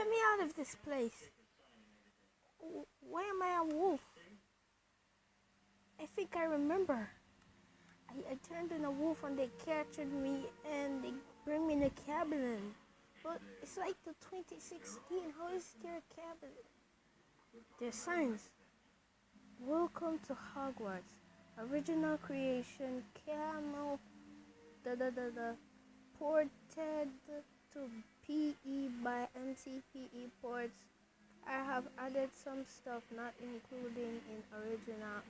Get me out of this place. Why am I a wolf? I think I remember. I turned in a wolf and they captured me and they bring me in a cabin. But it's like the 2016. How is there a cabin? There's signs. Welcome to Hogwarts. Original creation. Camel. Ported to PE by MCPE ports. I have added some stuff not including in original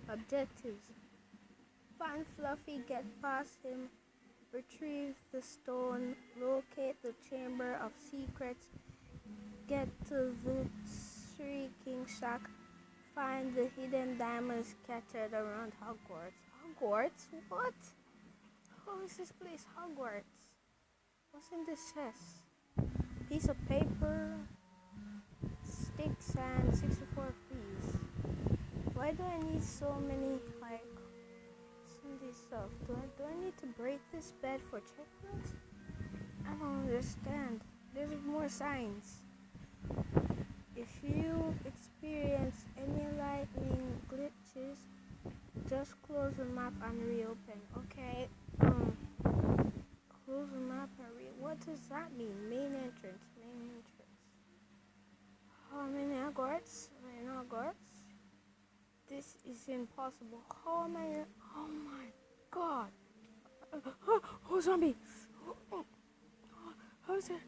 objectives. Find Fluffy, get past him, retrieve the stone, locate the Chamber of Secrets, get to the Shrieking Shack, find the hidden diamonds scattered around Hogwarts. Hogwarts? What? How is this place Hogwarts? What's in this chest? Piece of paper, sticks, and 64 fees. Why do I need so many, like, some of this stuff? Do I need to break this bed for checkpoints? I don't understand. There's more signs. If you experience any lightning glitches, just close the map and reopen. Okay. Close the map and what does that mean? Main entrance. How many Hogwarts? This is impossible. How am I? Oh my god! Oh, zombie! How is it?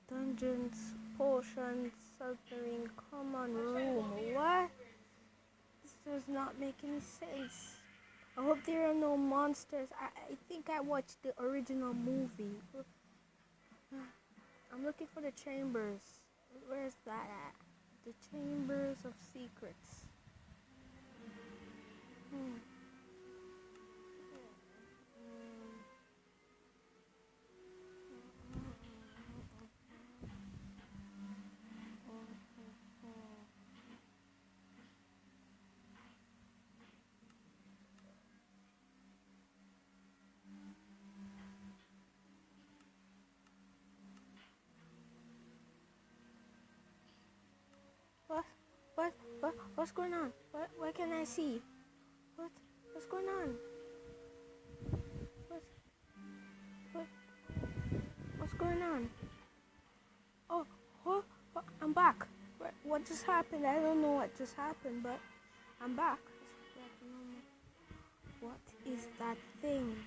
Dungeons, potions, submarine, common room. What? This does not make any sense. I hope there are no monsters. I think I watched the original movie. I'm looking for the chambers. Where's that at? The Chambers of Secrets. What's going on? What can I see? What's going on? What's going on? Oh, I'm back. What just happened? I don't know what just happened, but I'm back. What is that thing?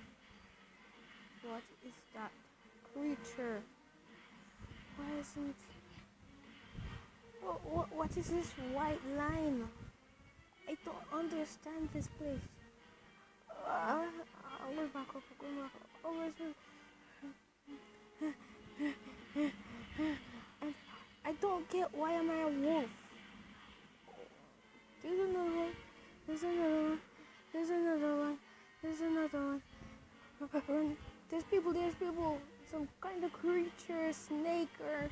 What is that creature? Why isn't... What is this white line? I don't understand this place. I'm going back up. And I don't get, why am I a wolf? There's another one. There's people. Some kind of creature, snake or...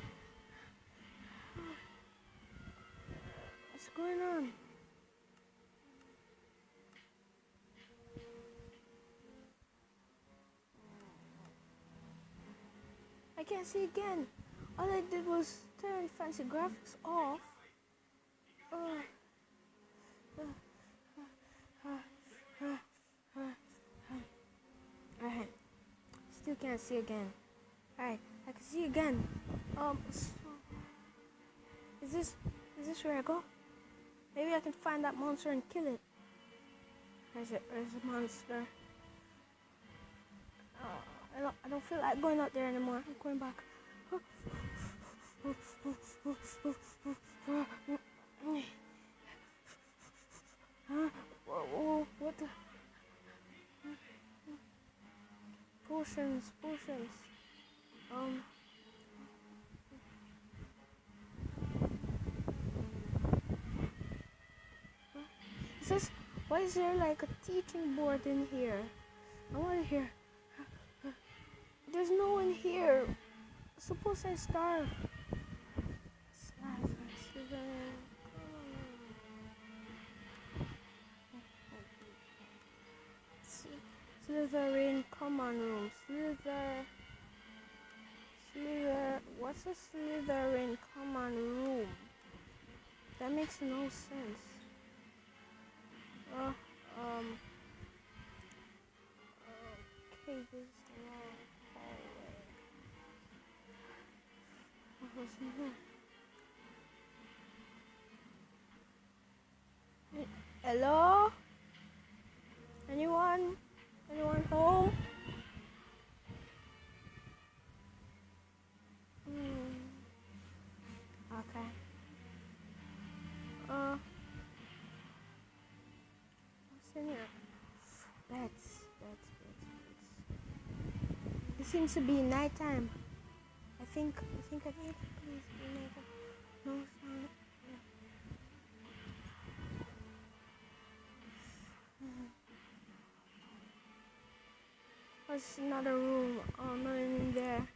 What's going on? I can't see again. All I did was turn fancy graphics off. Alright. Still can't see again. Alright, I can see again. Is this where I go? Maybe I can find that monster and kill it. Where's it? Where's the monster? I don't feel like going out there anymore. I'm going back. What the? Potions. Why is there like a teaching board in here? I want to hear. There's no one here. Suppose I starve. Slytherin common room. What's a Slytherin common room? That makes no sense. Okay, this is a long hallway. Hello? Anyone? Anyone home? Okay. What's in here? Beds. It seems to be nighttime. I think it's nighttime. No sound. What's another room? Oh, nothing in there.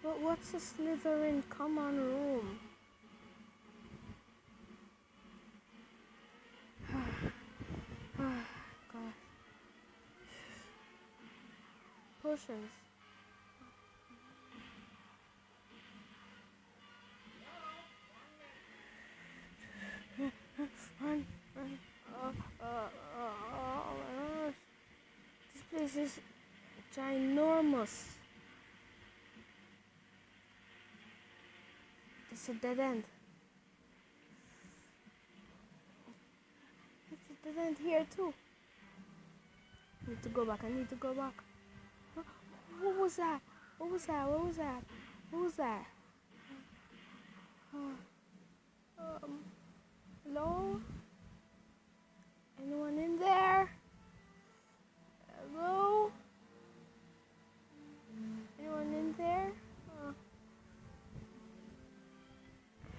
But what's a Slytherin common room? God. Potions. Run. This place is ginormous. It's a dead end. It's a dead end here too. I need to go back. What was that? Hello? Anyone in there? Hello? Anyone in there?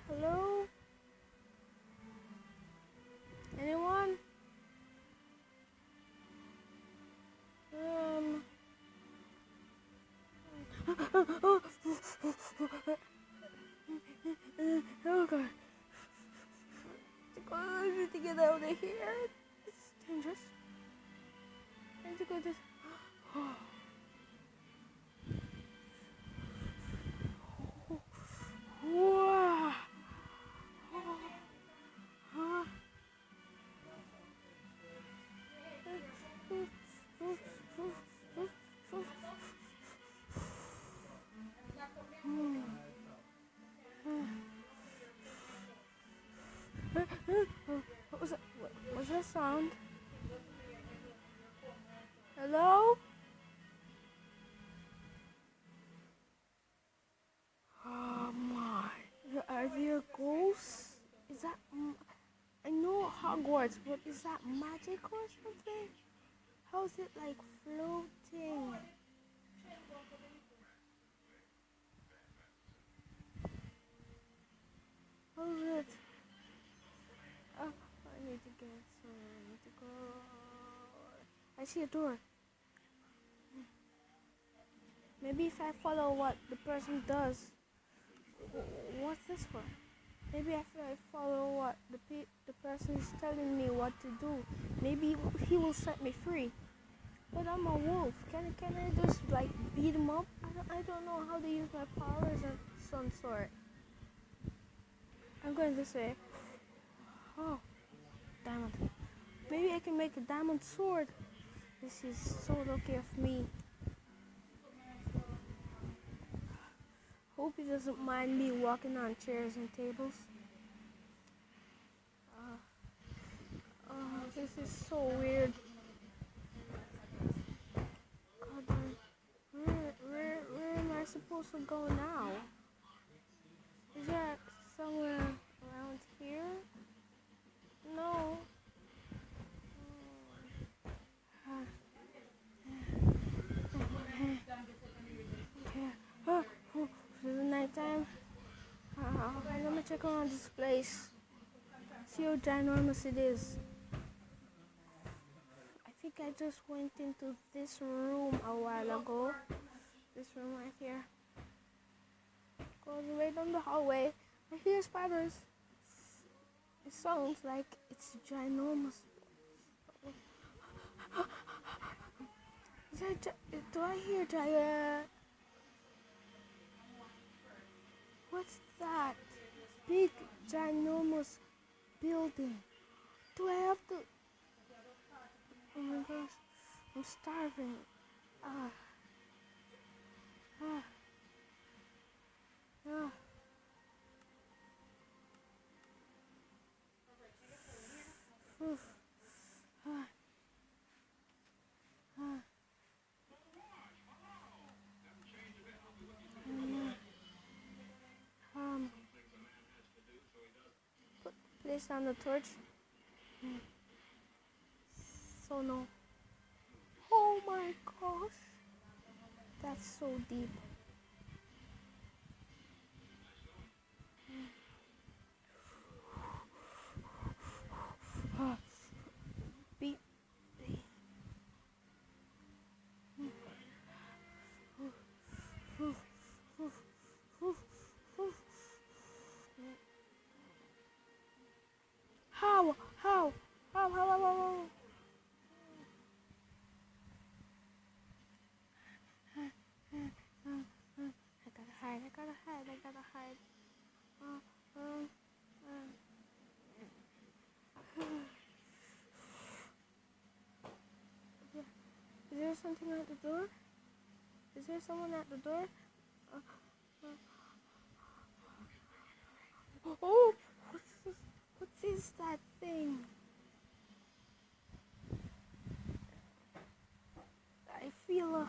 Hello? Anyone? Oh God. I need to get out of here. It's dangerous. I need to go this. Wow. What was that? What was that sound? Hello? Oh my. Are there ghosts? Is that... I know Hogwarts, but is that magic or something? How is it like floating? How is it? I need to get some. I need to go. I see a door. Maybe if I follow what the person does. What's this for? Maybe if I follow what the person is telling me what to do, maybe he will set me free. But I'm a wolf. Can I just like beat him up? I don't know how to use my powers of some sort. I'm going this way. Oh, diamond. Maybe I can make a diamond sword. This is so lucky of me. Hope he doesn't mind me walking on chairs and tables. This is so weird. God, where am I supposed to go now? Is there somewhere around here? No. Is it nighttime? Let me check around this place. See how ginormous it is. I think I just went into this room a while ago. This room right here. Goes right down the hallway. I hear spiders. It sounds like it's ginormous. Do I hear giant? What's that? Big, ginormous building. Do I have to? Oh my gosh, I'm starving. Ah, ah, ah. Oof. Ah, ah. Um, place on the torch. So no. Oh my gosh, that's so deep. Ah, beep. How? How? How? I gotta hide. Uh, uh, Is there something at the door? Is there someone at the door? Uh, oh, what is that thing? I feel